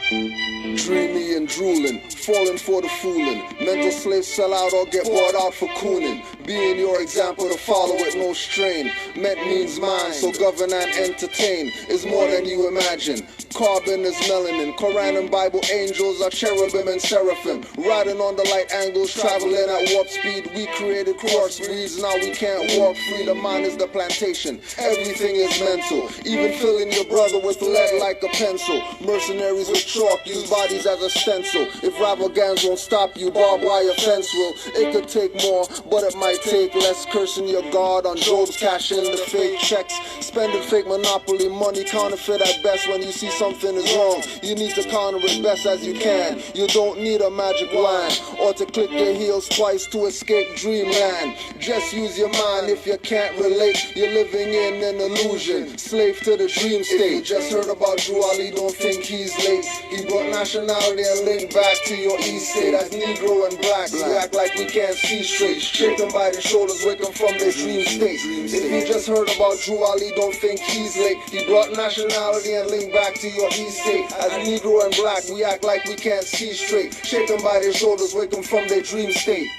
Dreamy and drooling, falling for the fooling. Mental slaves sell out or get bought out for cooning. Being your example to follow with no strain. Meant means mind, so govern and entertain is more than you imagine. Carbon is melanin, Quran and Bible angels are cherubim and seraphim. Riding on the light angles, traveling at warp speed. We created crossbreeds, now we can't walk free. The mind is the plantation, everything is mental. Even filling your brother with lead like a pencil. Mercenaries with chalk use bodies as a stencil. If rival gangs won't stop you, barbed wire fence will. It could take more, but it might take less. Cursing your God on Job's cash in the fake checks. Spending fake monopoly money, counterfeit at best. When you see something is wrong, you need to counter it best as you can. You don't need a magic wand or to click your heels twice to escape dreamland. Just use your mind. If you can't relate, you're living in an illusion, slave to the dream state. If you just heard about Drew Ali, don't think he's late. He brought nationality and link back to your east state. As Negro and black, we act like we can't see straight. Shake them by the shoulders, wake them from their dream state. If you just heard about Drew Ali, don't think he's late. He brought nationality and link back to your east state. As Negro and black, we act like we can't see straight. Shake them by their shoulders, wake them from their dream state.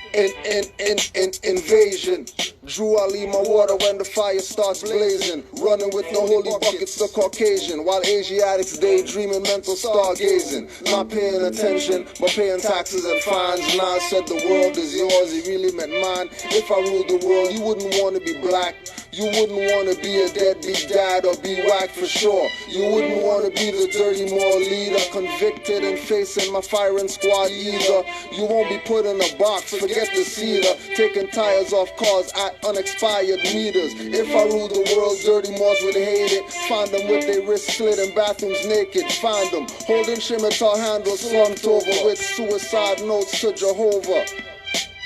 Invasion. Drew Ali, my water when the fire starts blazing. Running with no holy buckets, the Caucasian. While Asiatics daydreaming, mental stargazing. Not paying attention, but paying taxes and fines. Nah, said the world is yours, he really meant mine. If I ruled the world, you wouldn't want to be black. You wouldn't want to be a deadbeat dad or be whacked for sure. You wouldn't want to be the dirty moral leader, convicted and facing my firing squad either. You won't be put in a box, forget the cedar, taking tires off cars at unexpired meters. If I ruled the world, dirty Moors would hate it. Find them with their wrists slit in bathrooms naked. Find them holding scimitar handles slumped over with suicide notes to Jehovah.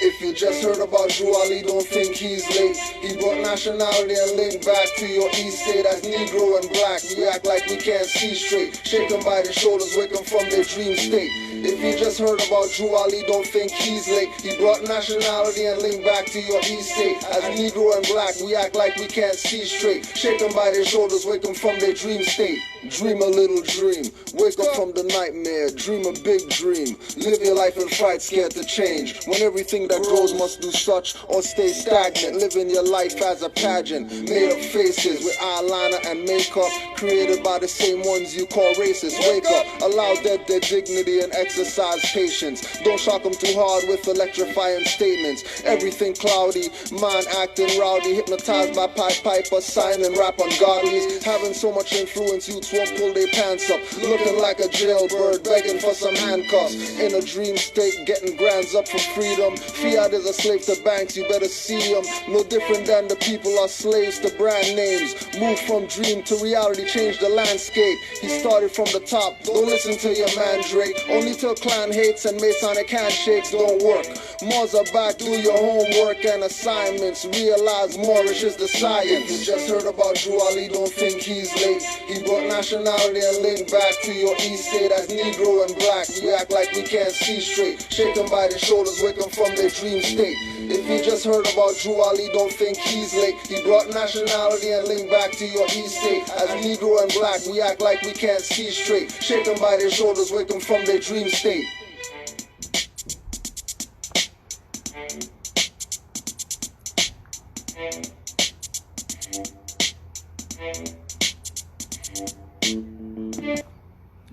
If you just heard about Drew Ali, don't think he's late. He brought nationality and link back to your east state. As Negro and black, we act like we can't see straight. Shake them by the shoulders, wake them from their dream state. If you just heard about Drew Ali, don't think he's late. He brought nationality and link back to your east state. As Negro and black, we act like we can't see straight. Shake them by their shoulders, wake them from their dream state. Dream a little dream, wake up from the nightmare, dream a big dream. Live your life in fright, scared to change. When everything that grows must do such or stay stagnant. Living your life as a pageant, made up faces with eyeliner and makeup, created by the same ones you call racist. Wake up, allow their dignity and exercise patience. Don't shock them too hard with electrifying statements. Everything cloudy, mind acting rowdy, hypnotized by Pied Piper, signing rap ungodlies. Having so much influence, youths won't pull their pants up. Looking like a jailbird, begging for some handcuffs. In a dream state, getting grands up for freedom. Fiat is a slave to banks, you better see them. No different than the people are slaves to brand names. Move from dream to reality, change the landscape. He started from the top, don't listen to your man Drake. Only till clan hates and Masonic handshakes don't work. Moors are back, do your homework and assignments. Realize Moorish is the science. You just heard about Drew Ali, don't think he's late. He brought nationality and link back to your east state. As Negro and black, we act like we can't see straight. Shake them by the shoulders, wake them from their dream state. If you just heard about Drew Ali, don't think he's late. He brought nationality and link back to your east state. As Negro and black, we act like we can't see straight. Shake them by their shoulders, wake them from their dream state.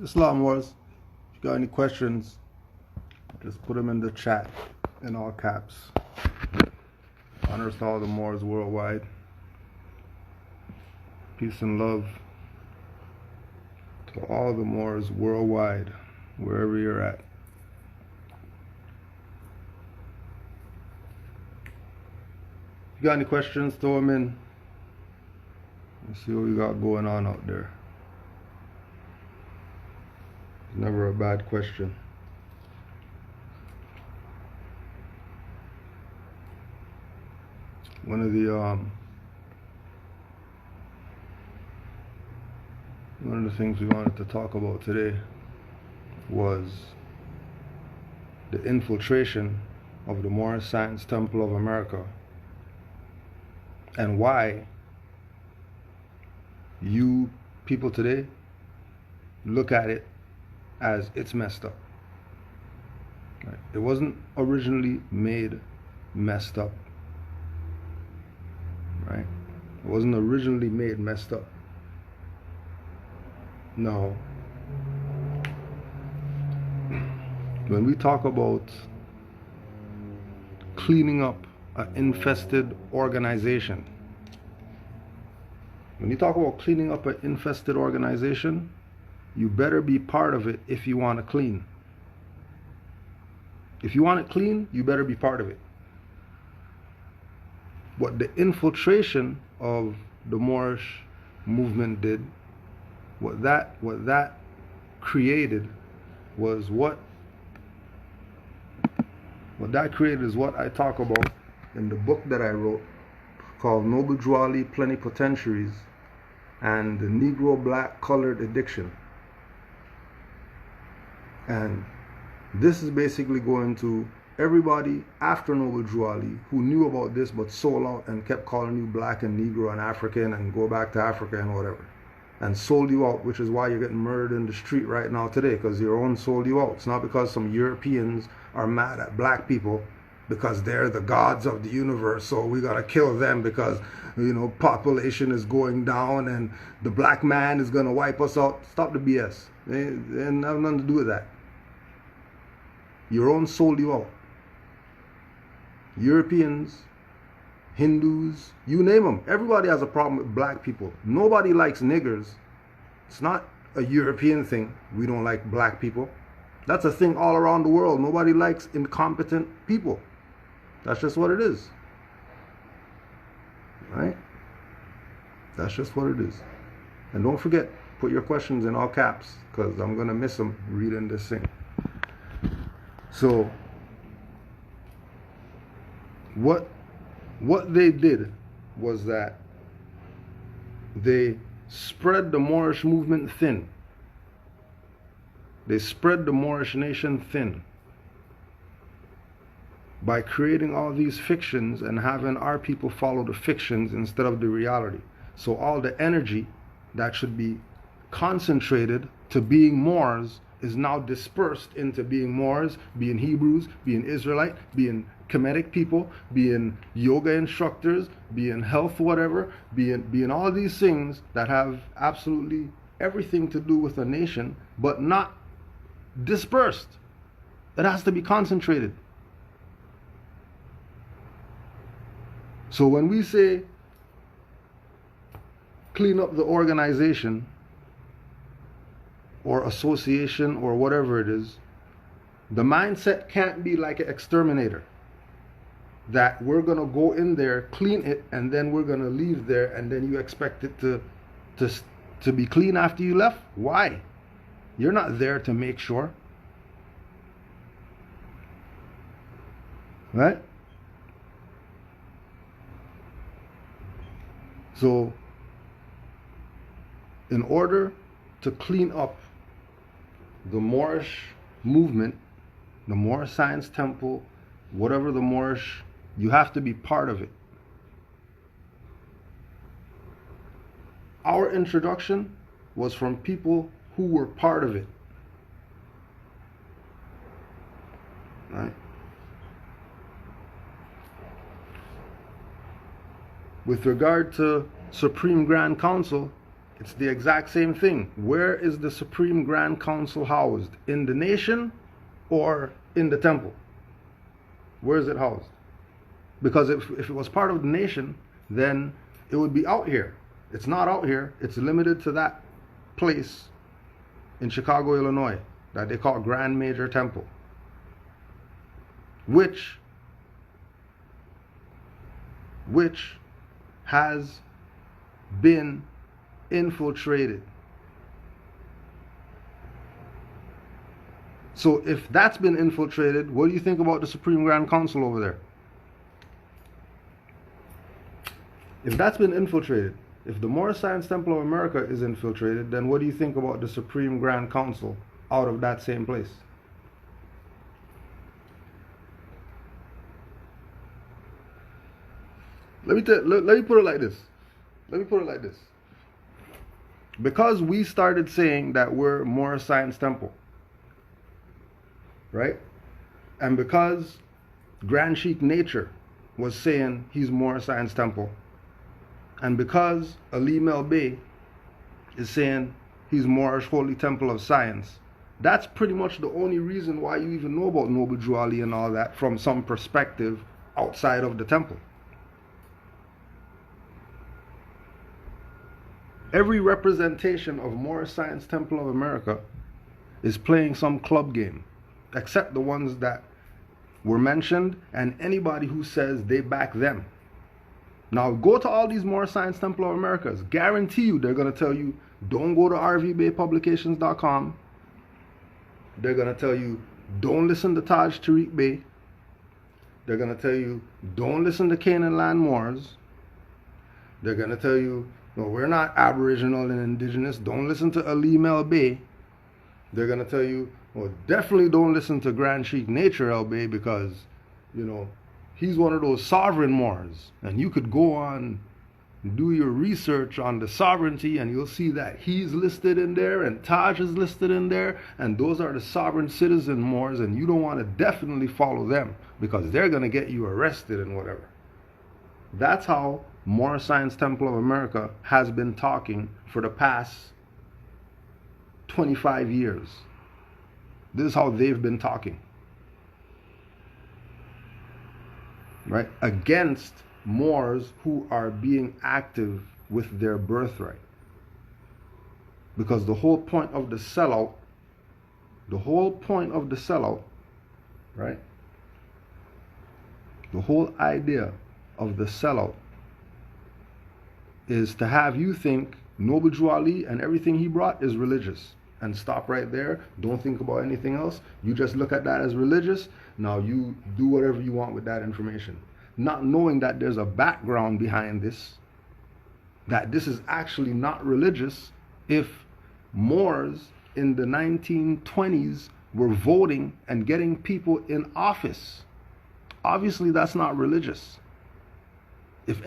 Islam Wars. If you got any questions, just put them in the chat in all caps. Honors to all the Moors worldwide. Peace and love to all the Moors worldwide, wherever you're at. If you got any questions, throw them in. Let's see what we got going on out there. It's never a bad question. One of the things we wanted to talk about today was the infiltration of the Moorish Science Temple of America, and why you people today look at it as it's messed up. Right? It wasn't originally made messed up. Right? It wasn't originally made messed up. No. When we talk about cleaning up an infested organization, when you talk about cleaning up an infested organization, you better be part of it if you want to clean. If you want it clean, you better be part of it. What the infiltration of the Moorish movement did, what that created was what that created is what I talk about in the book that I wrote called Noble Juali Plenipotentiaries and the Negro Black Colored Addiction. And this is basically going to everybody after Noble Juali who knew about this but sold out and kept calling you black and Negro and African and go back to Africa and whatever, and sold you out, which is why you're getting murdered in the street right now today, because your own sold you out. It's not because some Europeans are mad at black people because they're the gods of the universe, so we gotta kill them because, you know, population is going down and the black man is gonna wipe us out. Stop the BS. They have nothing to do with that. Your own sold you out. Europeans, Hindus, you name them. Everybody has a problem with black people. Nobody likes niggers. It's not a European thing. We don't like black people. That's a thing all around the world. Nobody likes incompetent people. That's just what it is. Right? That's just what it is. And don't forget, put your questions in all caps, because I'm going to miss them reading this thing. So, what they did was that they spread the Moorish movement thin. They spread the Moorish nation thin by creating all these fictions and having our people follow the fictions instead of the reality. So all the energy that should be concentrated to being Moors is now dispersed into being Moors, being Hebrews, being Israelite, being Kemetic people, being yoga instructors, being health whatever, being all these things that have absolutely everything to do with a nation, but not dispersed. It has to be concentrated. So when we say clean up the organization or association or whatever it is, the mindset can't be like an exterminator, that we're going to go in there, clean it, and then we're going to leave there, and then you expect it to be clean after you left. Why? You're not there to make sure. Right? So, in order to clean up the Moorish movement, the Moorish Science Temple, whatever the Moorish, you have to be part of it. Our introduction was from people who were part of it. Right? With regard to Supreme Grand Council, it's the exact same thing. Where is the Supreme Grand Council housed? In the nation or in the temple? Where is it housed? Because if it was part of the nation, then it would be out here. It's not out here. It's limited to that place in Chicago, Illinois, that they call Grand Major Temple, which has been infiltrated. So if that's been infiltrated, what do you think about the Supreme Grand Council over there? If that's been infiltrated, if the Moorish Science Temple of America is infiltrated, then what do you think about the Supreme Grand Council out of that same place? Let me put it like this. Because we started saying that we're Moorish Science Temple, right? And because Grand Sheik Nature was saying he's Moorish Science Temple, and because Ali Melbey is saying he's Moorish Holy Temple of Science, that's pretty much the only reason why you even know about Noble Drew Ali and all that from some perspective outside of the temple. Every representation of Moorish Science Temple of America is playing some club game, except the ones that were mentioned and anybody who says they back them. Now go to all these Moorish Science Temple of Americas. Guarantee you they're going to tell you, don't go to rvbaypublications.com. They're going to tell you, don't listen to Taj Tariq Bey. They're going to tell you, don't listen to Canaanland Moors. They're going to tell you, no, we're not Aboriginal and Indigenous. Don't listen to Ali Melbey. They're going to tell you, well, definitely don't listen to Grand Sheik Nature El Bey because, you know, he's one of those sovereign Moors. And you could go on and do your research on the sovereignty and you'll see that he's listed in there and Taj is listed in there. And those are the sovereign citizen Moors, and you don't want to definitely follow them because they're going to get you arrested and whatever. That's how Moorish Science Temple of America has been talking for the past 25 years. This is how they've been talking, right? Against Moors who are being active with their birthright. Because the whole point of the sellout, right? The whole idea of the sellout is to have you think Noble Drew Ali and everything he brought is religious. And stop right there. Don't think about anything else. You just look at that as religious. Now you do whatever you want with that information. Not knowing that there's a background behind this. That this is actually not religious. If Moors in the 1920s were voting and getting people in office, obviously that's not religious. If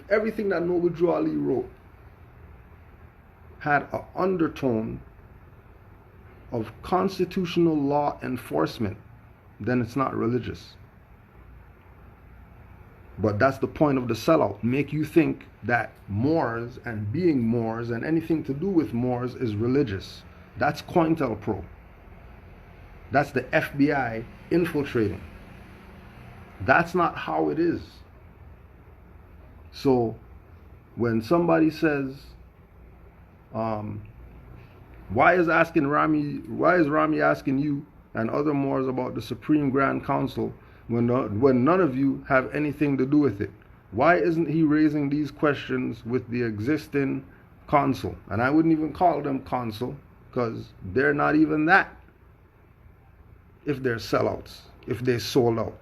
everything that Noble Drew Ali wrote had an undertone of constitutional law enforcement, then it's not religious. But that's the point of the sellout. Make you think that Moors and being Moors and anything to do with Moors is religious. That's COINTELPRO. That's the FBI infiltrating. That's not how it is. So when somebody says, why is Rami asking you and other Moors about the Supreme Grand Council when none of you have anything to do with it? Why isn't he raising these questions with the existing consul? And I wouldn't even call them consul because they're not even that if they're sellouts, if they sold out.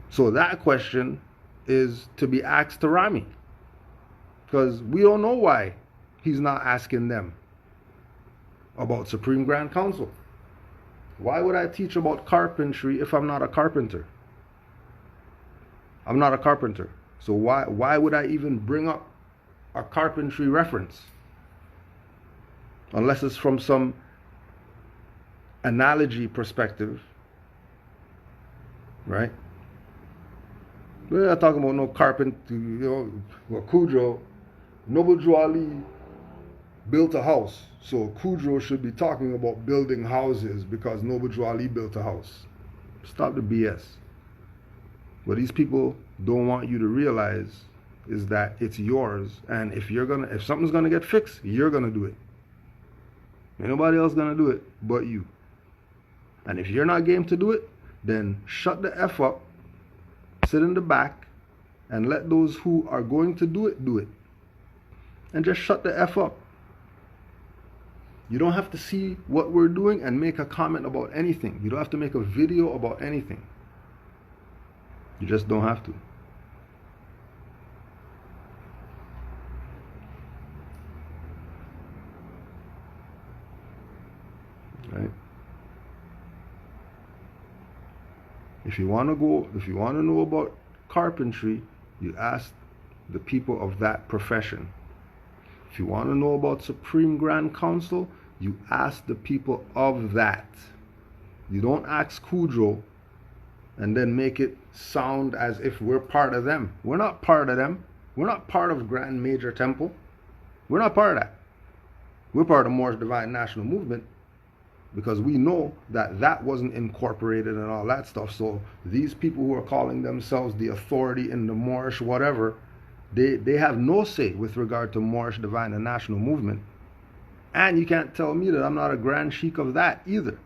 So that question is to be asked to Rami, because we don't know why he's not asking them about Supreme Grand Council. Why would I teach about carpentry if I'm not a carpenter? I'm not a carpenter. So why would I even bring up a carpentry reference? Unless it's from some analogy perspective, right? We're not talking about no carpentry, well, Kudro. Noble Drew Ali built a house, so Kudro should be talking about building houses because Noble Drew Ali built a house. Stop the BS. What these people don't want you to realize is that it's yours, and if something's gonna get fixed, you're gonna do it. Ain't nobody else gonna do it but you. And if you're not game to do it, then shut the F up, sit in the back, and let those who are going to do it. And just shut the F up. You don't have to see what we're doing and make a comment about anything. You don't have to make a video about anything. You just don't have to. Right? If you want to know about carpentry, you ask the people of that profession. If you want to know about Supreme Grand Council, You ask the people of that. You don't ask Kudro and then make it sound as if we're part of them. We're not part of them. We're not part of Grand Major Temple. We're not part of that. We're part of Moorish Divine National Movement, because we know that that wasn't incorporated and all that stuff. So these people who are calling themselves the authority in the Moorish whatever, they have no say with regard to Moorish Divine and National Movement. And you can't tell me that I'm not a Grand Sheikh of that either,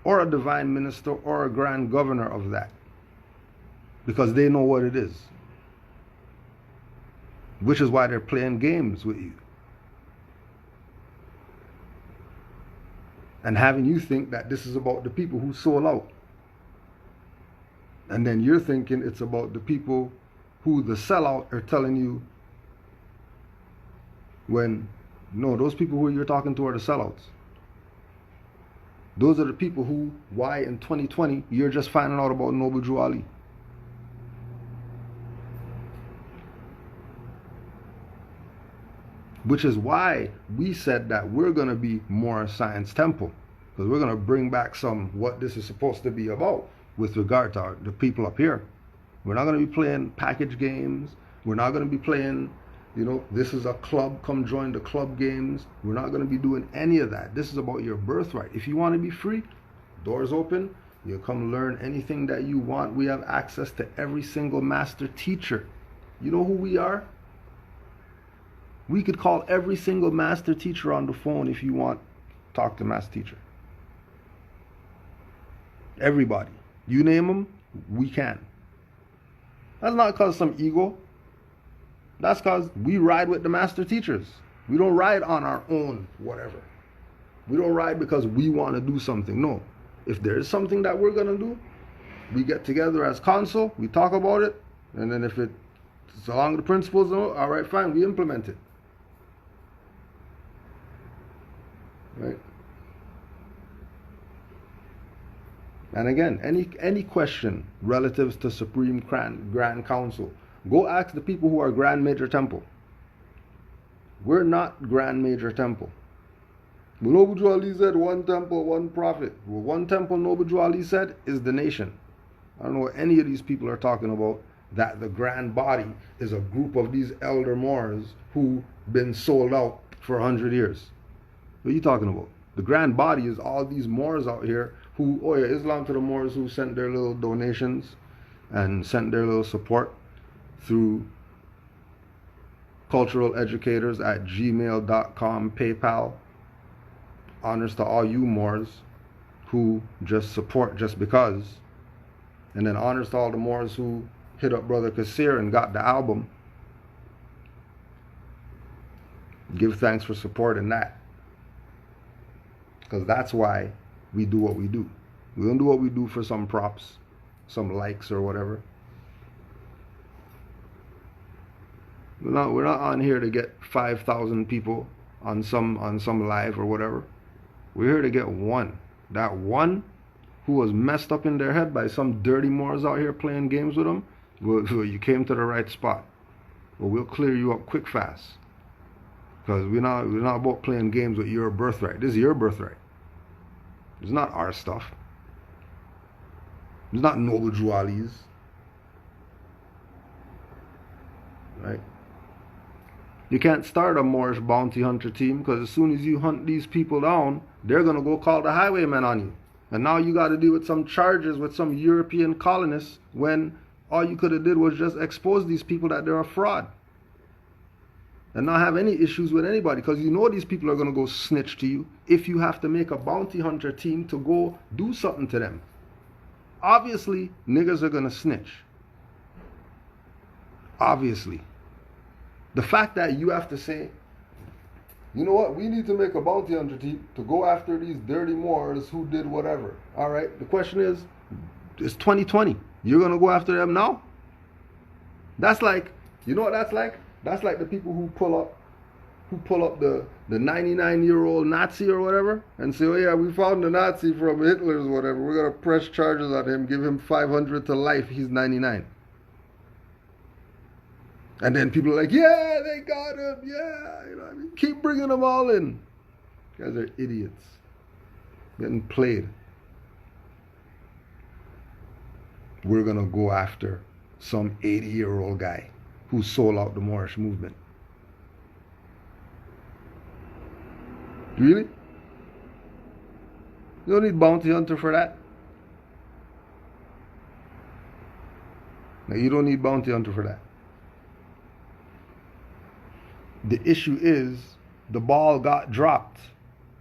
or a Divine Minister or a Grand Governor of that, because they know what it is. Which is why they're playing games with you and having you think that this is about the people who sold out. And then you're thinking it's about the people who the sellout are telling you, when no, those people who you're talking to are the sellouts. Those are the people who, why in 2020 you're just finding out about Noble Drew Ali. Which is why we said that we're going to be more Science Temple, because we're going to bring back some what this is supposed to be about with regard to the people up here. We're not going to be playing package games. We're not going to be playing, this is a club, come join the club games. We're not going to be doing any of that. This is about your birthright. If you want to be free, doors open. You come learn anything that you want. We have access to every single master teacher. You know who we are? We could call every single master teacher on the phone if you want. Talk to master teacher. Everybody. You name them, we can. That's not because of some ego. That's because we ride with the master teachers. We don't ride on our own whatever. We don't ride because we want to do something. No. If there is something that we're going to do, we get together as council, we talk about it, and then if it's along the principles, all right, fine, we implement it. Right? And again, any question relatives to Supreme Grand Council, go ask the people who are Grand Major Temple. We're not Grand Major Temple. Noble Drew Ali said one temple, one prophet. Well, one temple, Noble Drew Ali said, is the nation. I don't know what any of these people are talking about, that the grand body is a group of these elder Moors who been sold out for 100 years. What are you talking about? The grand body is all these Moors out here who, Islam to the Moors, who sent their little donations and sent their little support through culturaleducators@gmail.com, PayPal. Honors to all you Moors who just support just because. And then honors to all the Moors who hit up Brother Kasir and got the album. Give thanks for supporting that. Because that's why we do what we do. We don't do what we do for some props, some likes or whatever. We're not on here to get 5,000 people on some live or whatever. We're here to get one. That one who was messed up in their head by some dirty Moors out here playing games with them. Well, you came to the right spot. Well, we'll clear you up quick, fast. Because we're not about playing games with your birthright. This is your birthright. It's not our stuff. It's not Noble Drew Ali's. Right? You can't start a Moorish bounty hunter team, because as soon as you hunt these people down, they're going to go call the highwaymen on you. And now you got to deal with some charges with some European colonists, when all you could have did was just expose these people that they're a fraud. And not have any issues with anybody, because you know these people are going to go snitch to you if you have to make a bounty hunter team to go do something to them. Obviously, niggas are going to snitch. Obviously. The fact that you have to say, you know what, we need to make a bounty hunter team to go after these dirty Moors who did whatever. All right, the question is, it's 2020. You're going to go after them now? That's like, you know what that's like? That's like the people who pull up the 99-year-old Nazi or whatever and say, oh yeah, we found the Nazi from Hitler's whatever. We're going to press charges on him, give him 500 to life. He's 99. And then people are like, yeah, they got him. Yeah, keep bringing them all in. You guys are idiots. Getting played. We're going to go after some 80-year-old guy who sold out the Moorish movement. Really? You don't need bounty hunter for that. No, you don't need bounty hunter for that. The issue is the ball got dropped.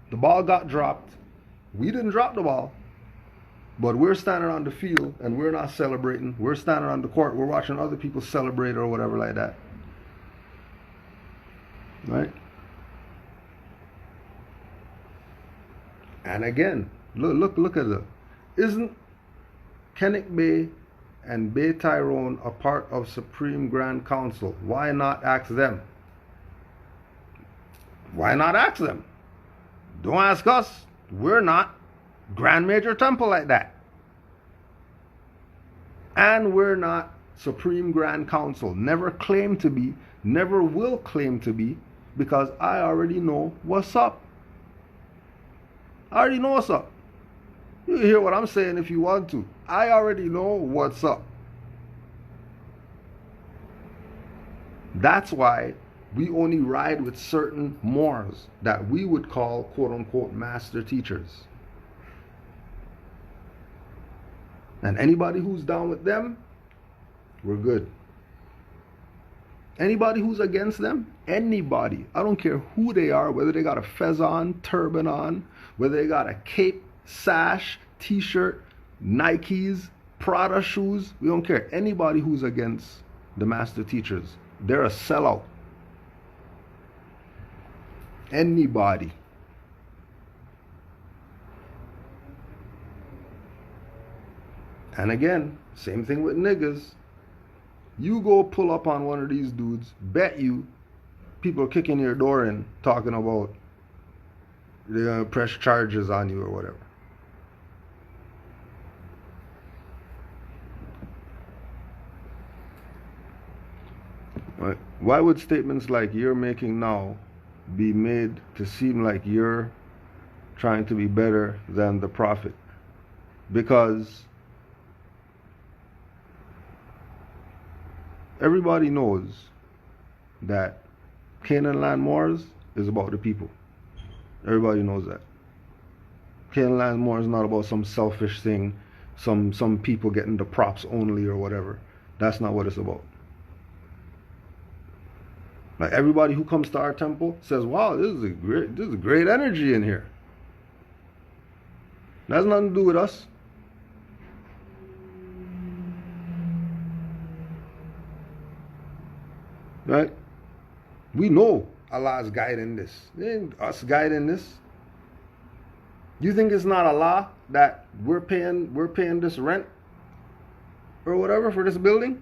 The ball got dropped. We didn't drop the ball. But we're standing on the field and we're not celebrating. We're standing on the court. We're watching other people celebrate or whatever like that. Right? And again, look at it. Isn't Kennick Bay and Bay Tyrone a part of Supreme Grand Council? Why not ask them? Why not ask them? Don't ask us. We're not Grand Major Temple like that. And we're not Supreme Grand Council. Never claim to be, never will claim to be, because I already know what's up. I already know what's up. You can hear what I'm saying if you want to. I already know what's up. That's why we only ride with certain Moors that we would call quote-unquote master teachers. And anybody who's down with them, we're good. Anybody who's against them, anybody, I don't care who they are, whether they got a fez on, turban on, whether they got a cape, sash, t-shirt, Nikes, Prada shoes, we don't care. Anybody who's against the master teachers, they're a sellout. Anybody. And again, same thing with niggas. You go pull up on one of these dudes, bet you people are kicking your door in talking about they're gonna press charges on you or whatever. Right. Why would statements like you're making now be made to seem like you're trying to be better than the Prophet? Because everybody knows that Canaanland Moors is about the people. Everybody knows that. Canaanland Moors is not about some selfish thing, some people getting the props only or whatever. That's not what it's about. Like everybody who comes to our temple says, "Wow, this is a great energy in here." That has nothing to do with us. Right? We know Allah's guiding this. It ain't us guiding this. You think it's not Allah that we're paying this rent or whatever for this building?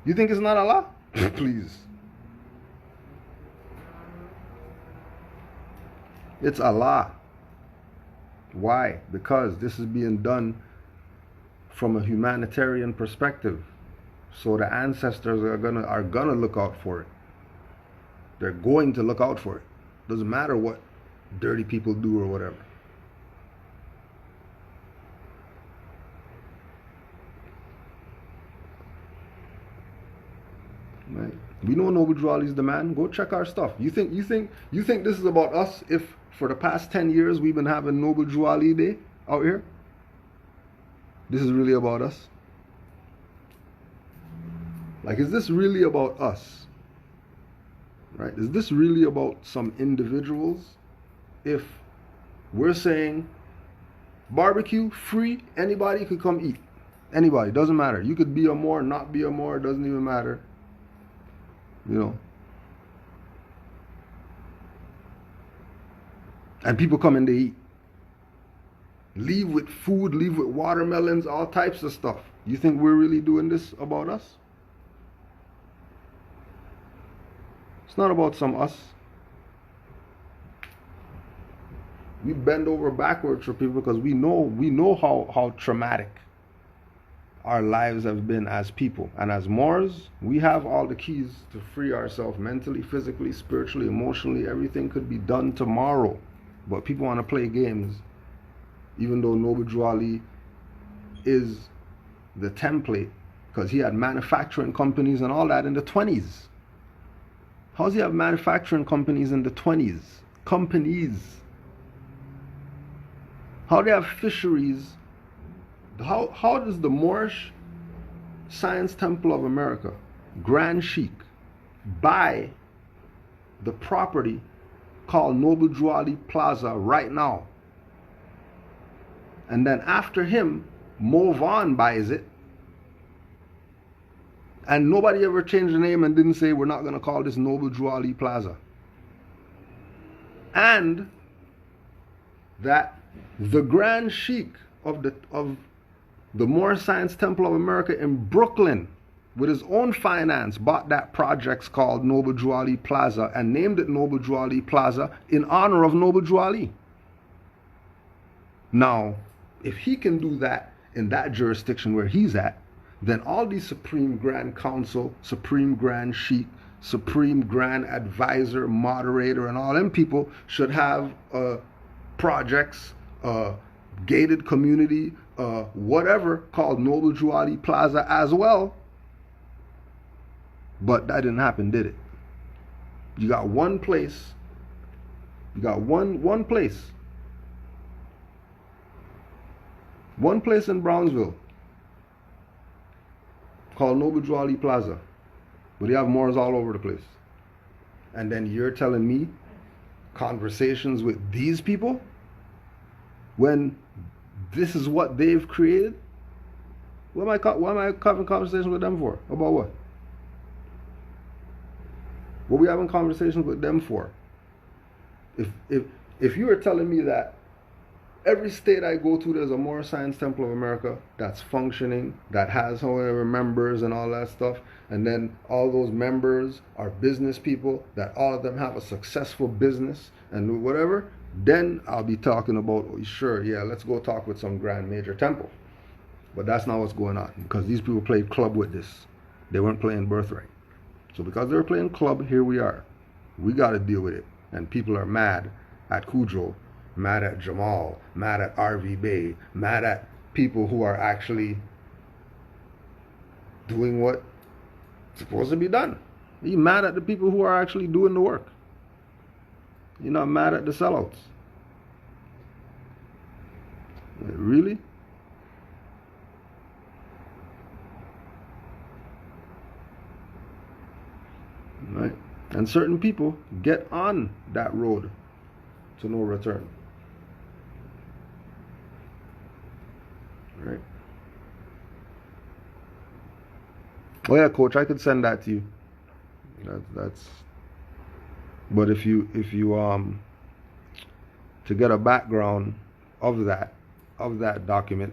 You think it's not Allah? Please. It's Allah. Why? Because this is being done from a humanitarian perspective. So the ancestors are gonna look out for it. They're going to look out for it. Doesn't matter what dirty people do or whatever. Right? We know Noble Drew Ali's the man. Go check our stuff. You think this is about us? If for the past 10 years we've been having Noble Drew Ali Day out here, this is really about us. Like, is this really about us? Right? Is this really about some individuals? If we're saying barbecue free, anybody could come eat. Anybody, doesn't matter. You could be a Moor, not be a Moor, doesn't even matter. You know. And people come and they eat. Leave with food, leave with watermelons, all types of stuff. You think we're really doing this about us? It's not about some us. We bend over backwards for people because we know how traumatic our lives have been as people. And as Moors, we have all the keys to free ourselves mentally, physically, spiritually, emotionally. Everything could be done tomorrow. But people want to play games, even though Noble Drew Ali is the template, because he had manufacturing companies and all that in the 20s. How does he have manufacturing companies in the 20s? Companies. How do they have fisheries? How does the Moorish Science Temple of America, Grand Sheik, buy the property called Noble Drew Ali Plaza right now? And then after him, Mo Vaughn buys it. And nobody ever changed the name and didn't say we're not going to call this Noble Drew Ali Plaza. And that the Grand Sheik of the Moorish Science Temple of America in Brooklyn, with his own finance, bought that project called Noble Drew Ali Plaza and named it Noble Drew Ali Plaza in honor of Noble Drew Ali. Now, if he can do that in that jurisdiction where he's at, then all these Supreme Grand Council, Supreme Grand Sheik, Supreme Grand Advisor, Moderator, and all them people should have projects, gated community, whatever, called Noble Drew Ali Plaza as well. But that didn't happen, did it? You got one place. You got one place. One place in Brownsville called Noble Drew Ali Plaza. But you have Moors all over the place. And then you're telling me conversations with these people when this is what they've created? What am I having conversations with them for? About what? What are we having conversations with them for? If you were telling me that every state I go to, there's a Moorish Science Temple of America that's functioning, that has however members and all that stuff, and then all those members are business people, that all of them have a successful business and whatever, then I'll be talking about, oh, sure, yeah, let's go talk with some grand major temple. But that's not what's going on, because these people played club with this. They weren't playing birthright. So because they were playing club, here we are. We got to deal with it. And people are mad at Cujo, mad at Jamal, mad at RV Bay, mad at people who are actually doing what's supposed to be done. You're mad at the people who are actually doing the work. You're not mad at the sellouts. Really? Right? And certain people get on that road to no return. Right? Oh yeah, coach, I could send that to you. That's. But if you to get a background of that document,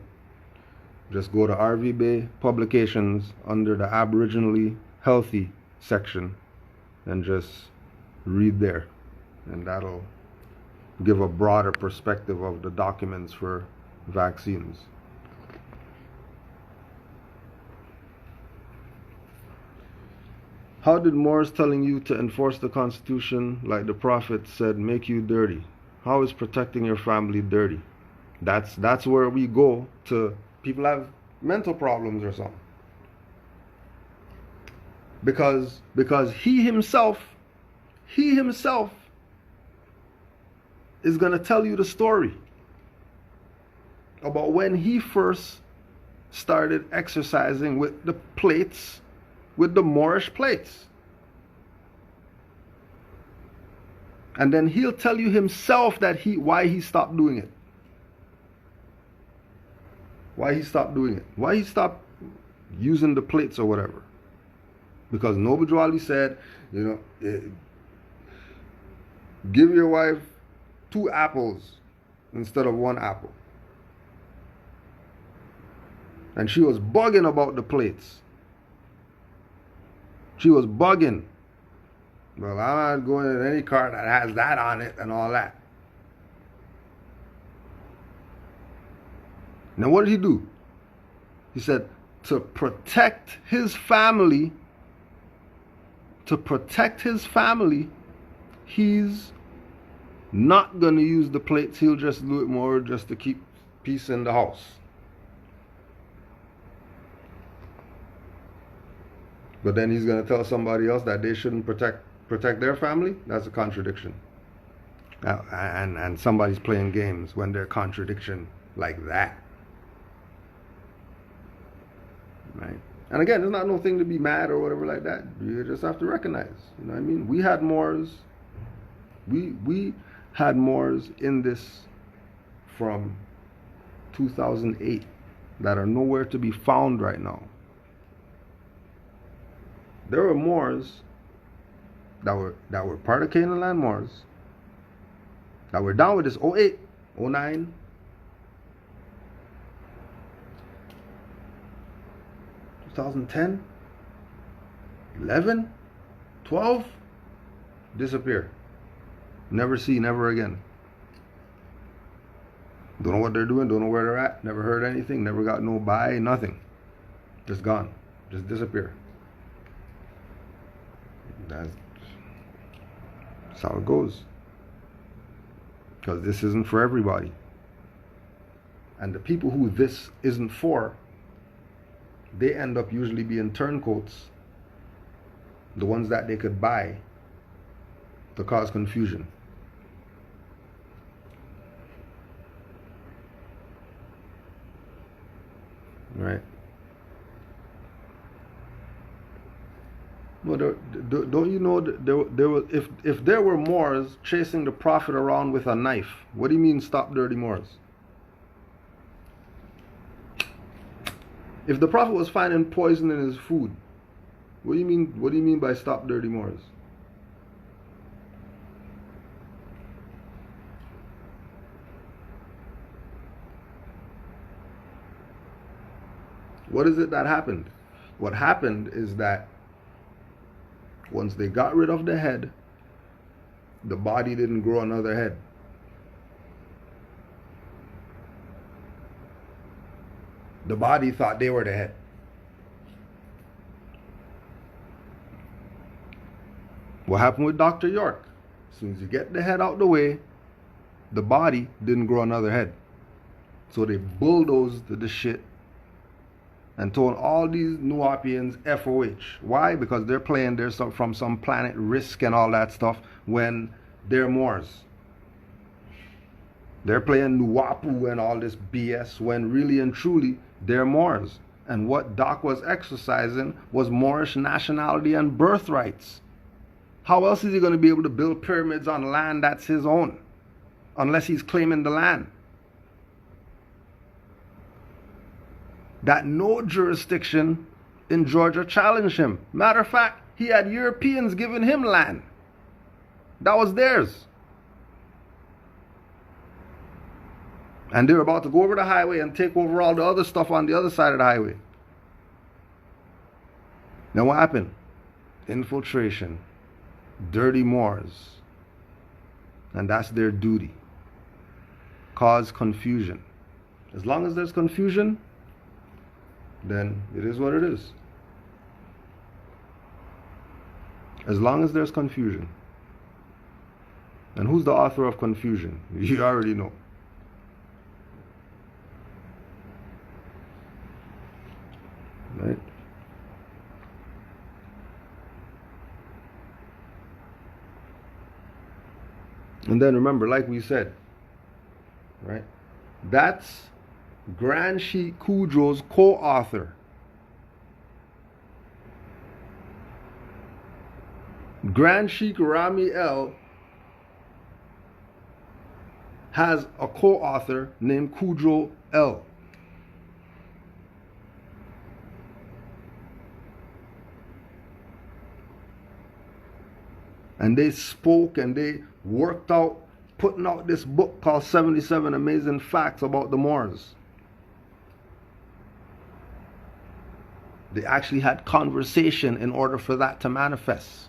just go to RV Bay Publications under the Aboriginally Healthy section and just read there, and that'll give a broader perspective of the documents for vaccines. How did Moors telling you to enforce the Constitution, like the Prophet said, make you dirty? How is protecting your family dirty? That's where we go to people have mental problems or something. Because he himself is going to tell you the story about when he first started exercising with the plates, with the Moorish plates. And then he'll tell you himself that why he stopped doing it. Why he stopped doing it. Why he stopped using the plates or whatever. Because Noble Drew Ali said, give your wife 2 apples instead of 1 apple. And she was bugging about the plates. She was bugging. Well, I'm not going in any car that has that on it and all that. Now what did he do? He said, to protect his family, he's not going to use the plates. He'll just do it more just to keep peace in the house. But then he's going to tell somebody else that they shouldn't protect their family. That's a contradiction. And somebody's playing games when they're contradiction like that. Right? And again, there's not no thing to be mad or whatever like that. You just have to recognize. You know what I mean? We had Moors. We had Moors in this from 2008 that are nowhere to be found right now. There were Moors that were part of Canaanland Moors that were down with this 08, 09, 2010, 11, 12, disappear. Never see, never again. Don't know what they're doing, don't know where they're at, never heard anything, never got no buy, nothing. Just gone, just disappear. That's how it goes. Because this isn't for everybody. And the people who this isn't for, they end up usually being turncoats, the ones that they could buy to cause confusion. Right? Well, don't you know that there were, if there were Moors chasing the Prophet around with a knife, what do you mean stop dirty Moors? If the Prophet was finding poison in his food, what do you mean by stop dirty Moors? What is it that happened? What happened is that once they got rid of the head, the body didn't grow another head. The body thought they were the head. What happened with Dr. York? As soon as you get the head out the way, the body didn't grow another head. So they bulldozed the shit and told all these Nuapians FOH. Why? Because they're playing from some planet Risk and all that stuff when they're Moors. They're playing Nuapu and all this BS when really and truly they're Moors. And what Doc was exercising was Moorish nationality and birthrights. How else is he going to be able to build pyramids on land that's his own? Unless he's claiming the land. That no jurisdiction in Georgia challenged him. Matter of fact, he had Europeans giving him land. That was theirs. And they were about to go over the highway and take over all the other stuff on the other side of the highway. Now what happened? Infiltration. Dirty Moors. And that's their duty. Cause confusion. As long as there's confusion, then it is what it is. As long as there's confusion. And who's the author of confusion? You already know. Right? And then remember, like we said, right? That's Grand Sheikh Kudro's co-author. Grand Sheikh Rami El has a co-author named Kudro El. And they spoke and they worked out, putting out this book called 77 Amazing Facts about the Moors. They actually had conversation in order for that to manifest.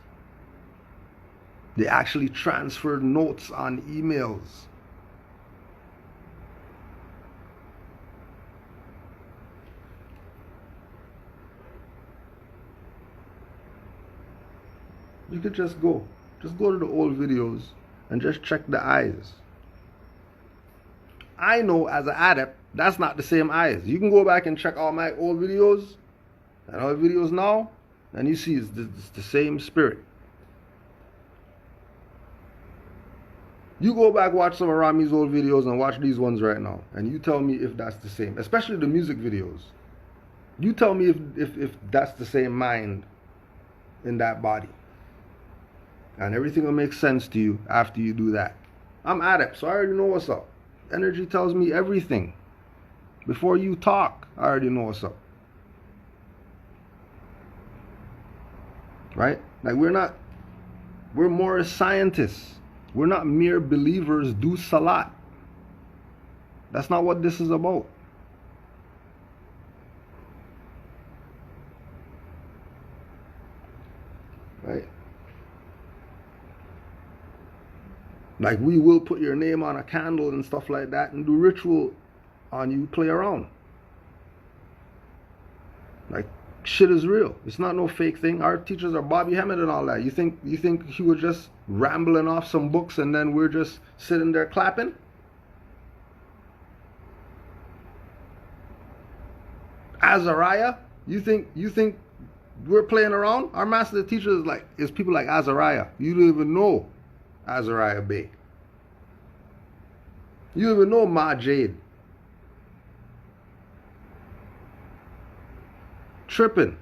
They actually transferred notes on emails. You could just go to the old videos and just check the eyes. I know as an adept, that's not the same eyes. You can go back and check all my old videos and all the videos now, and you see it's the same spirit. You go back, watch some of Rami's old videos and watch these ones right now, and you tell me if that's the same, especially the music videos. You tell me if that's the same mind in that body. And everything will make sense to you after you do that. I'm adept, so I already know what's up. Energy tells me everything. Before you talk, I already know what's up. Right? Like we're more as scientists. We're not mere believers do salat. That's not what this is about. Right? Like we will put your name on a candle and stuff like that and do ritual on you, play around. Like shit is real. It's not no fake thing. Our teachers are Bobby Hemmett and all that. You think he was just rambling off some books and then we're just sitting there clapping? Azariah? You think we're playing around? Our master teacher is people like Azariah. You don't even know Azariah Bey. You don't even know Ma Jade. Tripping.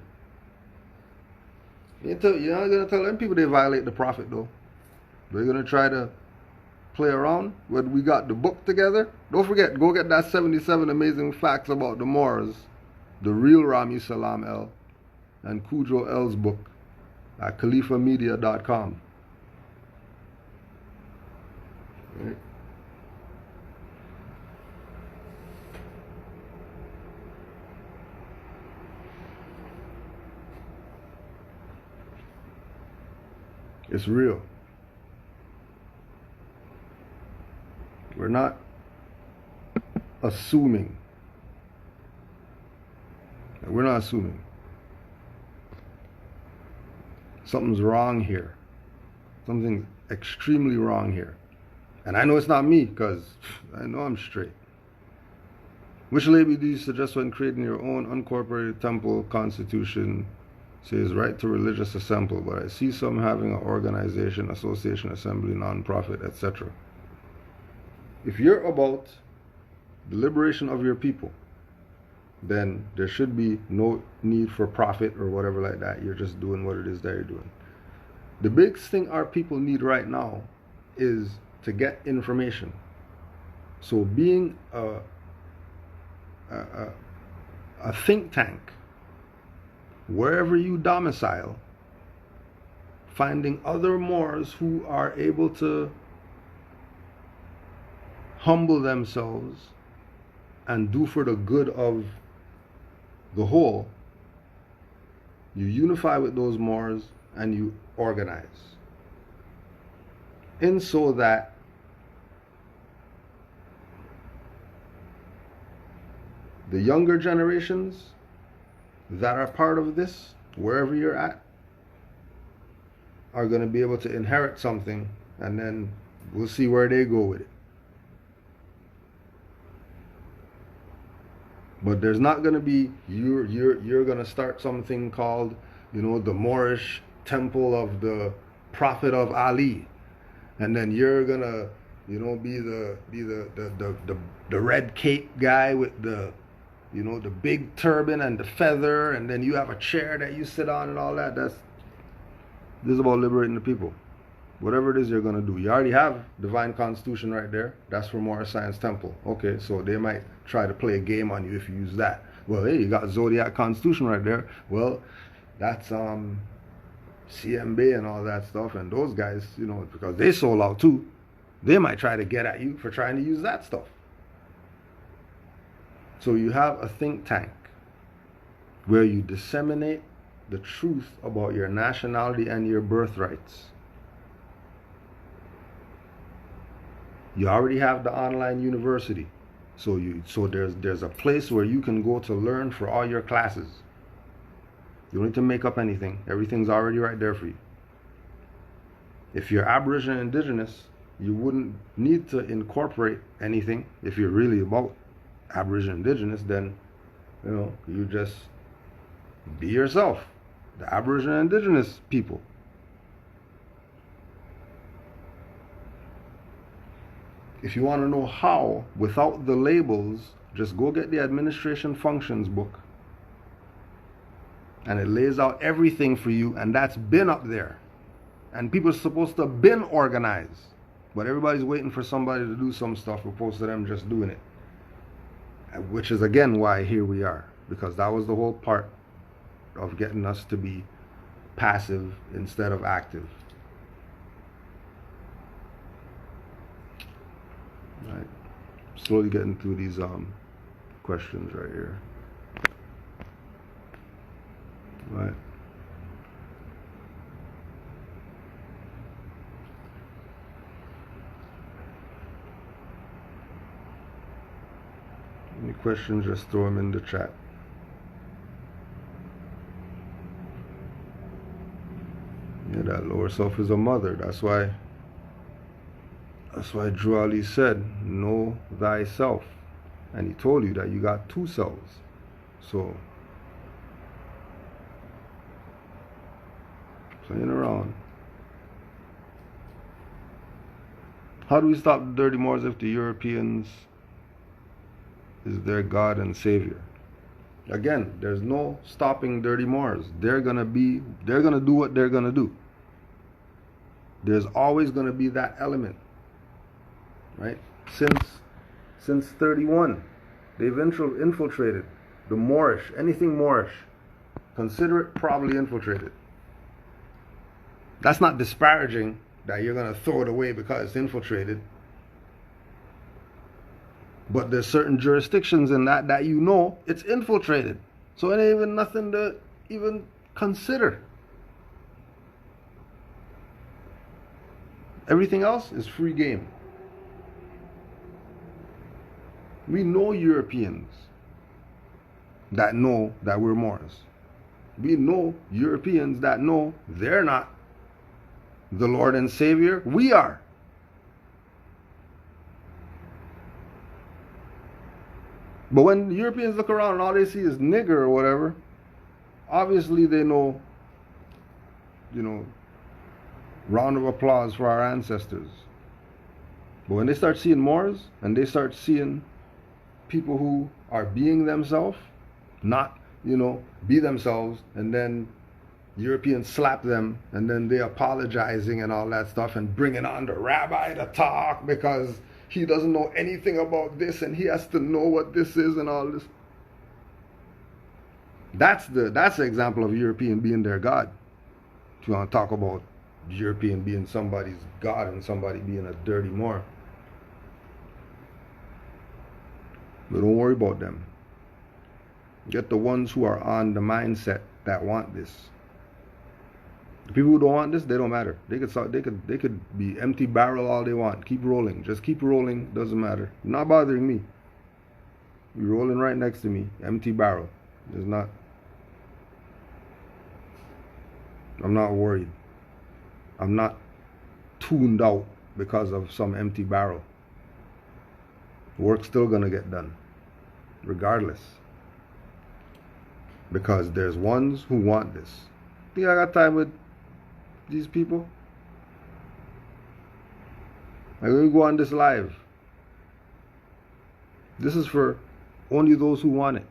You're not going to tell them people they violate the prophet though. They're going to try to play around. When we got the book together, don't forget, go get that 77 amazing facts about the Moors, the real Rami Salam El, and Cujo L's book at khalifamedia.com. Right? It's real. We're not assuming. We're not assuming. Something's wrong here. Something's extremely wrong here. And I know it's not me, because I know I'm straight. Which label do you suggest when creating your own unincorporated temple constitution? Says right to religious assembly, but I see some having an organization, association, assembly, non-profit, etc. If you're about the liberation of your people, then there should be no need for profit or whatever like that. You're just doing what it is that you're doing. The biggest thing our people need right now is to get information. So being a think tank, wherever you domicile, finding other Moors who are able to humble themselves and do for the good of the whole, you unify with those Moors and you organize. And so that the younger generations that are part of this, wherever you're at, are going to be able to inherit something, and then we'll see where they go with it. But there's not going to be, you're going to start something called, the Moorish temple of the Prophet of Ali, and then you're going to, be the red cape guy with the the big turban and the feather, and then you have a chair that you sit on and all that. This is about liberating the people. Whatever it is you're going to do. You already have Divine Constitution right there. That's for Moorish Science Temple. Okay, so they might try to play a game on you if you use that. Well, hey, you got Zodiac Constitution right there. Well, that's CMB and all that stuff. And those guys, because they sold out too, they might try to get at you for trying to use that stuff. So you have a think tank where you disseminate the truth about your nationality and your birthrights. You already have the online university. So there's a place where you can go to learn for all your classes. You don't need to make up anything. Everything's already right there for you. If you're Aboriginal Indigenous, you wouldn't need to incorporate anything. If you're really about Aboriginal Indigenous, then you just be yourself, the Aboriginal Indigenous people. If you want to know how, without the labels, just go get the administration functions book. And it lays out everything for you, and that's been up there. And people are supposed to have been organized. But everybody's waiting for somebody to do some stuff opposed to them just doing it. Which is again why here we are. Because that was the whole part of getting us to be passive instead of active. Right. Slowly getting through these questions right here. Right. Any questions, just throw them in the chat. Yeah, that lower self is a mother. That's why Drew Ali said, know thyself. And he told you that you got two selves. So, playing around. How do we stop the dirty Moors if the Europeans is their God and Savior? Again, there's no stopping dirty Moors. They're gonna do what they're gonna do. There's always gonna be that element. Right? Since 31, they've infiltrated the Moorish, anything Moorish. Consider it probably infiltrated. That's not disparaging that you're going to throw it away because it's infiltrated. But there's certain jurisdictions in that it's infiltrated. So it ain't even nothing to even consider. Everything else is free game. We know Europeans that know that we're Moors. We know Europeans that know they're not the Lord and Savior. We are. But when Europeans look around and all they see is nigger or whatever, obviously they know, round of applause for our ancestors. But when they start seeing Moors and they start seeing people who are being themselves, not, be themselves, and then Europeans slap them, and then they apologizing and all that stuff and bringing on the rabbi to talk because he doesn't know anything about this and he has to know what this is and all this. That's the example of European being their God. If you want to talk about European being somebody's God and somebody being a dirty Moor. But don't worry about them. Get the ones who are on the mindset that want this. The people who don't want this, they don't matter. They could be empty barrel all they want. Keep rolling. Just keep rolling. Doesn't matter. You're not bothering me. You're rolling right next to me. Empty barrel. It's not. I'm not worried. I'm not tuned out because of some empty barrel. Work's still gonna get done, regardless. Because there's ones who want this. Think I got time with these people? I'm gonna go on this live. This is for only those who want it.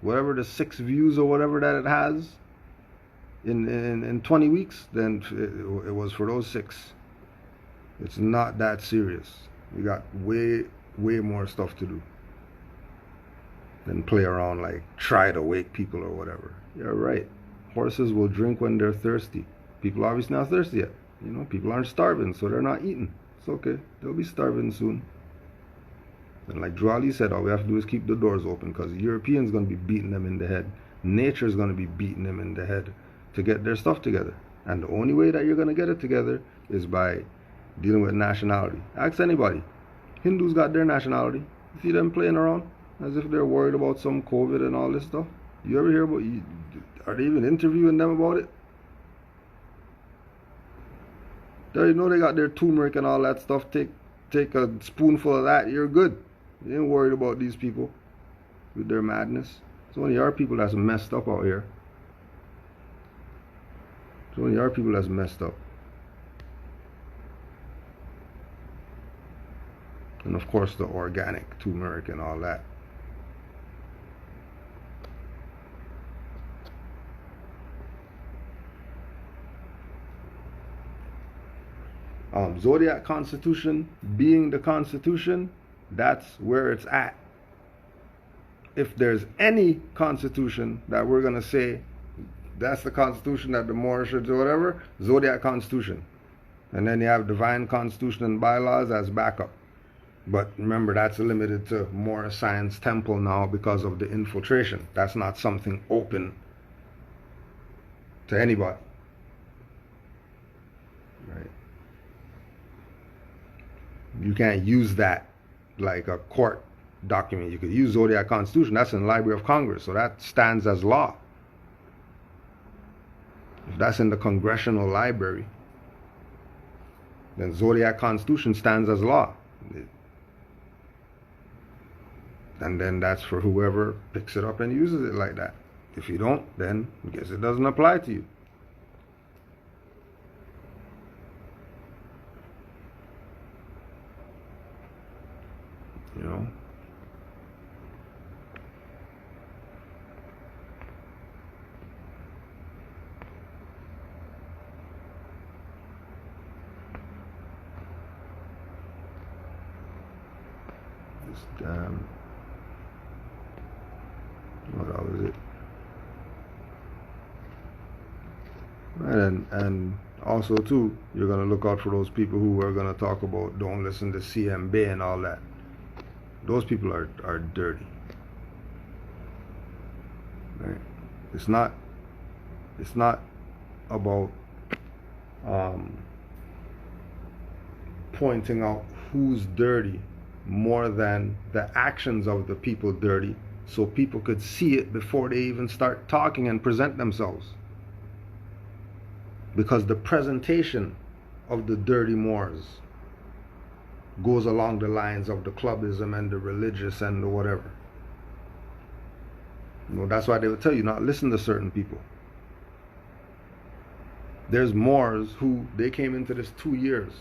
Whatever the 6 views or whatever that it has in 20 weeks, then it was for those 6. It's not that serious. We got way more stuff to do than play around like try to wake people or whatever. You're right. Horses will drink when they're thirsty. People obviously not thirsty yet. People aren't starving, so they're not eating. It's okay. They'll be starving soon. And like Drew Ali said, all we have to do is keep the doors open because the Europeans going to be beating them in the head. Nature's going to be beating them in the head to get their stuff together. And the only way that you're going to get it together is by dealing with nationality. Ask anybody. Hindus got their nationality. You see them playing around as if they're worried about some COVID and all this stuff. You ever hear about? Are they even interviewing them about it? You know they got their turmeric and all that stuff. Take a spoonful of that, you're good. You ain't worried about these people with their madness. It's only our people that's messed up out here. It's only our people that's messed up. And of course the organic turmeric and all that. Zodiac Constitution being the Constitution, that's where it's at. If there's any Constitution that we're going to say that's the Constitution that the Moors should do, whatever, Zodiac Constitution. And then you have Divine Constitution and Bylaws as backup. But remember, that's limited to Moor Science Temple now because of the infiltration. That's not something open to anybody. Right? You can't use that like a court document. You could use Zodiac Constitution. That's in the Library of Congress, so that stands as law. If that's in the Congressional Library, then Zodiac Constitution stands as law. And then that's for whoever picks it up and uses it like that. If you don't, then I guess it doesn't apply to you. You know? Just, what was it? And also too, you're gonna look out for those people who are gonna talk about don't listen to CMB and all that. Those people are dirty. Right? It's not about pointing out who's dirty more than the actions of the people dirty, so people could see it before they even start talking and present themselves. Because the presentation of the dirty Moors goes along the lines of the clubism and the religious and the whatever. You know, that's why they would tell you not listen to certain people. There's Moors who, they came into this 2 years,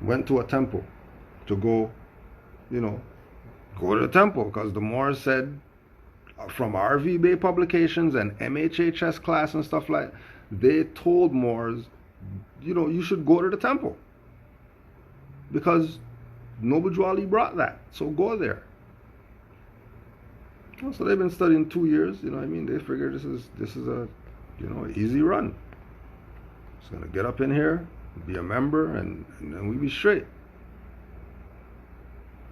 went to a temple to go, you know, go to the temple, because the Moors said, from RV Bay publications and MHHS class and stuff like that, they told Moors, you know, you should go to the temple. Because Noble Drew Ali brought that, so go there. Well, so they've been studying 2 years, you know what I mean? They figure this is a, you know, easy run. Just gonna get up in here, be a member, and then we be straight.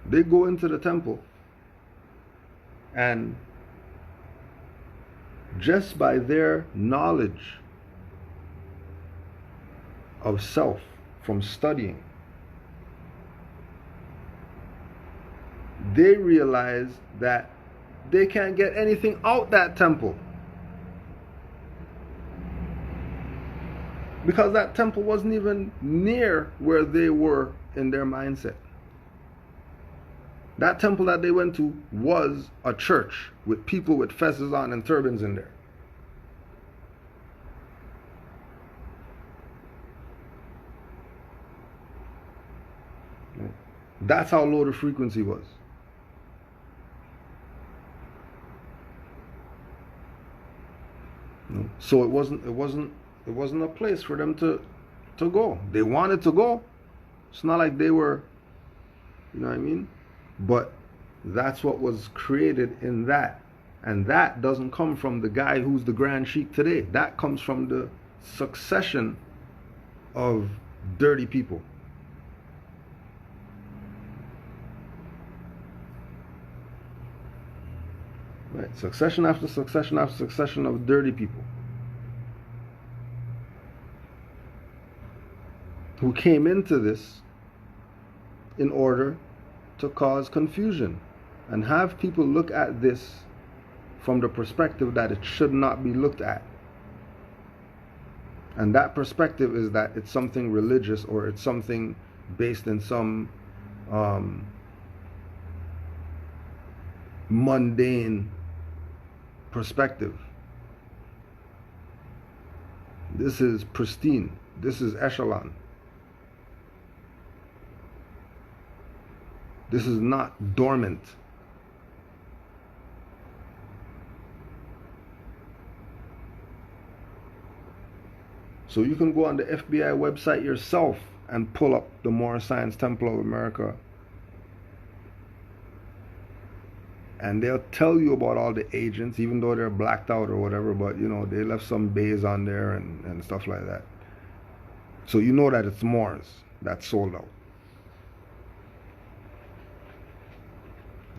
They go into the temple, and just by their knowledge of self from studying, they realize that they can't get anything out that temple, because that temple wasn't even near where they were in their mindset. That temple that they went to was a church with people with fezzes on and turbans in there. That's how low the frequency was. So it wasn't a place for them to go. They wanted to go. It's not like they were, you know what I mean? But that's what was created in that. And that doesn't come from the guy who's the Grand Sheikh today. That comes from the succession of dirty people. Right? Succession after succession after succession of dirty people who came into this in order to cause confusion and have people look at this from the perspective that it should not be looked at. And that perspective is that it's something religious, or it's something based in some mundane perspective. This is pristine. This is echelon. This is not dormant. So you can go on the FBI website yourself and pull up the Moral Science Temple of America, and they'll tell you about all the agents, even though they're blacked out or whatever, but you know, they left some bays on there and stuff like that. So you know that it's Moors that's sold out.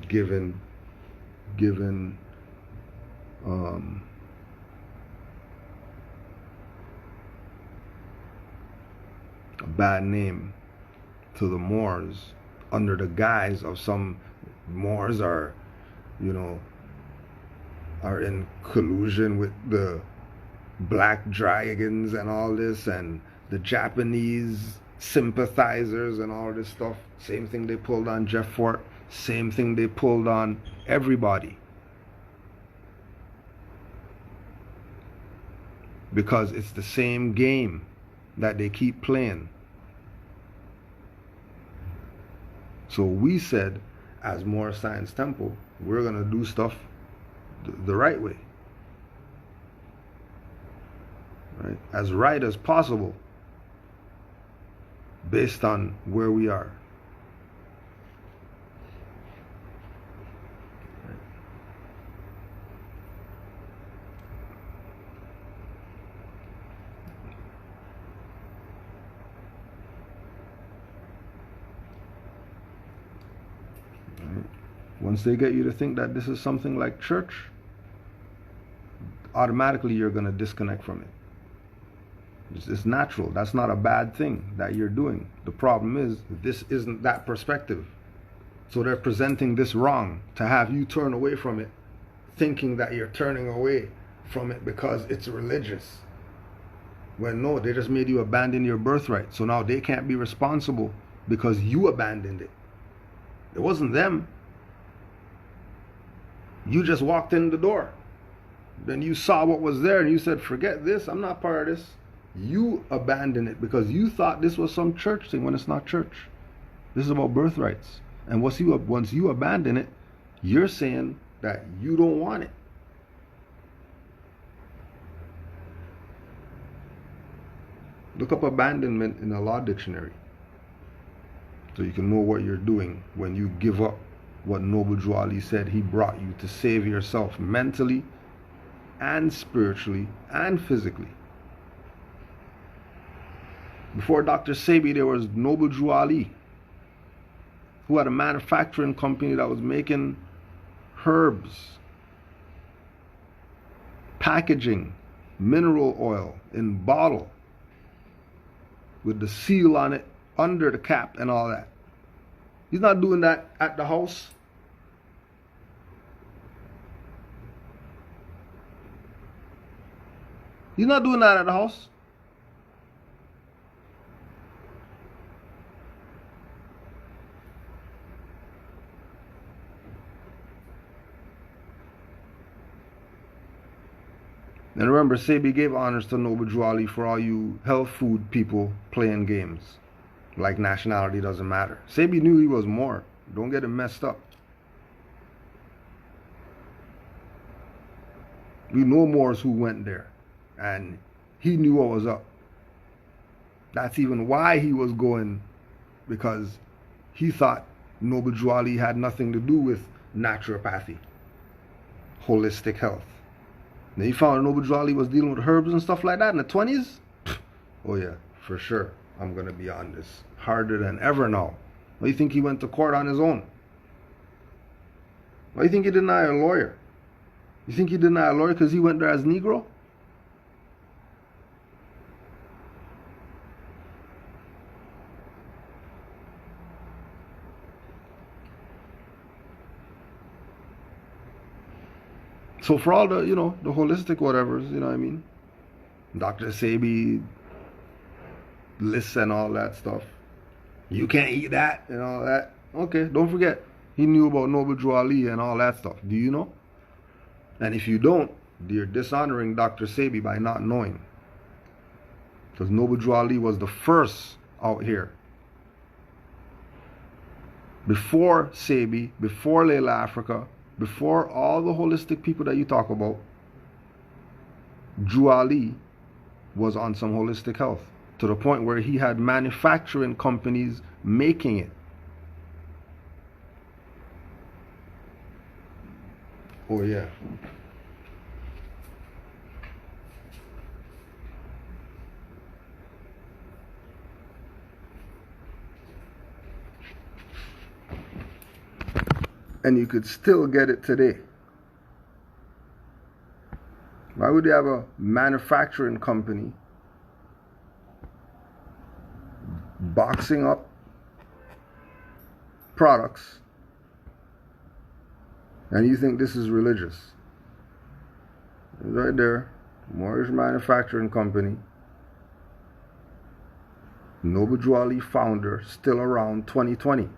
Given a bad name to the Moors under the guise of some Moors are, you know, are in collusion with the black dragons and all this, and the Japanese sympathizers and all this stuff. Same thing they pulled on Jeff Fort, same thing they pulled on everybody. Because it's the same game that they keep playing. So we said, as Moral Science Temple, we're going to do stuff the right way. Right? As right as possible, based on where we are. Once they get you to think that this is something like church, automatically you're going to disconnect from it. It's natural. That's not a bad thing that you're doing. The problem is, this isn't that perspective. So they're presenting this wrong to have you turn away from it, thinking that you're turning away from it because it's religious. When no, they just made you abandon your birthright. So now they can't be responsible because you abandoned it. It wasn't them. You just walked in the door. Then you saw what was there and you said, forget this, I'm not part of this. You abandoned it because you thought this was some church thing when it's not church. This is about birthrights. And once you abandon it, you're saying that you don't want it. Look up abandonment in a law dictionary, so you can know what you're doing when you give up what Noble Drew Ali said he brought you to save yourself mentally and spiritually and physically. Before Dr. Sebi, there was Noble Drew Ali, who had a manufacturing company that was making herbs, packaging mineral oil in bottle with the seal on it under the cap and all that. He's not doing that at the house. He's not doing that at the house. And remember, Sebi gave honors to Noble Drew Ali for all you health food people playing games like nationality doesn't matter. Sebi knew he was more. Don't get it messed up. We know Moors who went there, and he knew what was up. That's even why he was going, because he thought Noble Drew Ali had nothing to do with naturopathy, holistic health. Then he found Noble Drew Ali was dealing with herbs and stuff like that in the 20s. Oh yeah, for sure. I'm going to be on this harder than ever now. Why do you think he went to court on his own? Why do you think he didn't hire a lawyer? You think he didn't hire a lawyer because he went there as Negro? So for all the, the holistic whatevers, you know what I mean? Dr. Sebi lists and all that stuff. You can't eat that and all that. Okay, don't forget, he knew about Noble Drew Ali and all that stuff. Do you know? And if you don't, you're dishonoring Dr. Sebi by not knowing. Because Noble Drew Ali was the first out here. Before Sebi, before Layla Africa, before all the holistic people that you talk about, Drew Ali was on some holistic health to the point where he had manufacturing companies making it. Oh yeah. And you could still get it today. Why would you have a manufacturing company boxing up products and you think this is religious? It's right there. Moorish Manufacturing Company. Noble Drew Ali founder, still around 2020.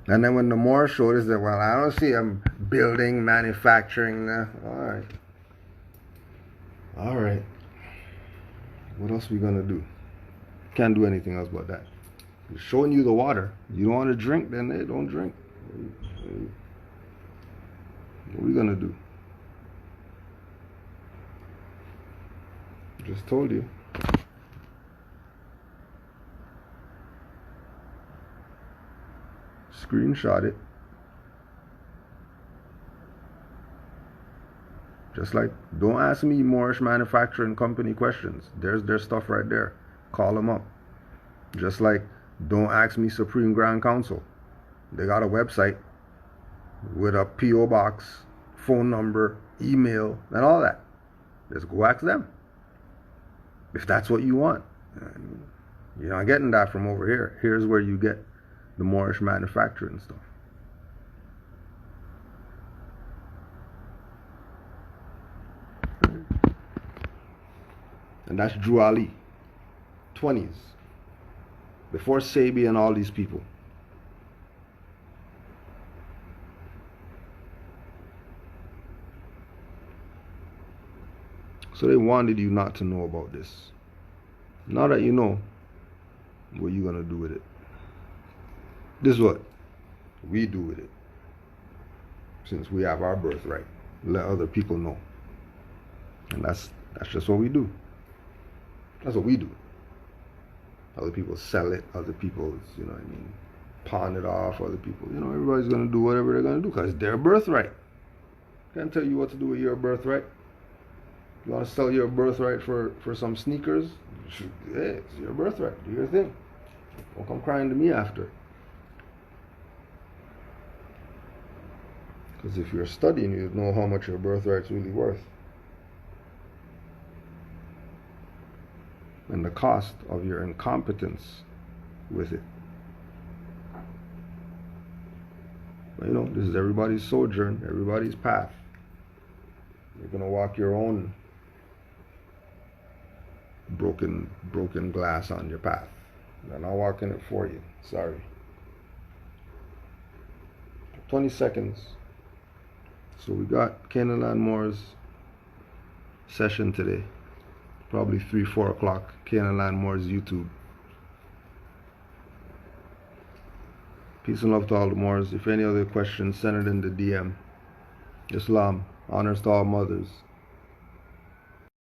And then when the Moor showed, they said, well, I don't see him building, manufacturing. All right. What else are we going to do? Can't do anything else but that. They're showing you the water. You don't want to drink, then they don't drink. What are we going to do? Just told you. Screenshot it. Just like, don't ask me Moorish Manufacturing Company questions. There's their stuff right there. Call them up. Just like, don't ask me Supreme Grand Council. They got a website with a P.O. box, phone number, email, and all that. Just go ask them. If that's what you want. You're not getting that from over here. Here's where you get the Moorish manufacturing stuff. And that's Drew Ali. 20s. Before Sebi and all these people. So they wanted you not to know about this. Now that you know, what are you going to do with it? This is what we do with it. Since we have our birthright. Let other people know. And that's just what we do. That's what we do. Other people sell it. Other people, pawn it off. Other people, everybody's going to do whatever they're going to do because it's their birthright. Can't tell you what to do with your birthright. You want to sell your birthright for some sneakers? Yeah, it's your birthright. Do your thing. Don't come crying to me after. Because if you're studying, you'd know how much your birthright's really worth. And the cost of your incompetence with it. But this is everybody's sojourn, everybody's path. You're going to walk your own broken glass on your path. They're not walking it for you. Sorry. 20 seconds. So we got Canaanland Moore's session today. Probably 3-4 o'clock. Canaanland Moore's YouTube. Peace and love to all the Moors. If any other questions, send it in the DM. Islam. Honors to all mothers.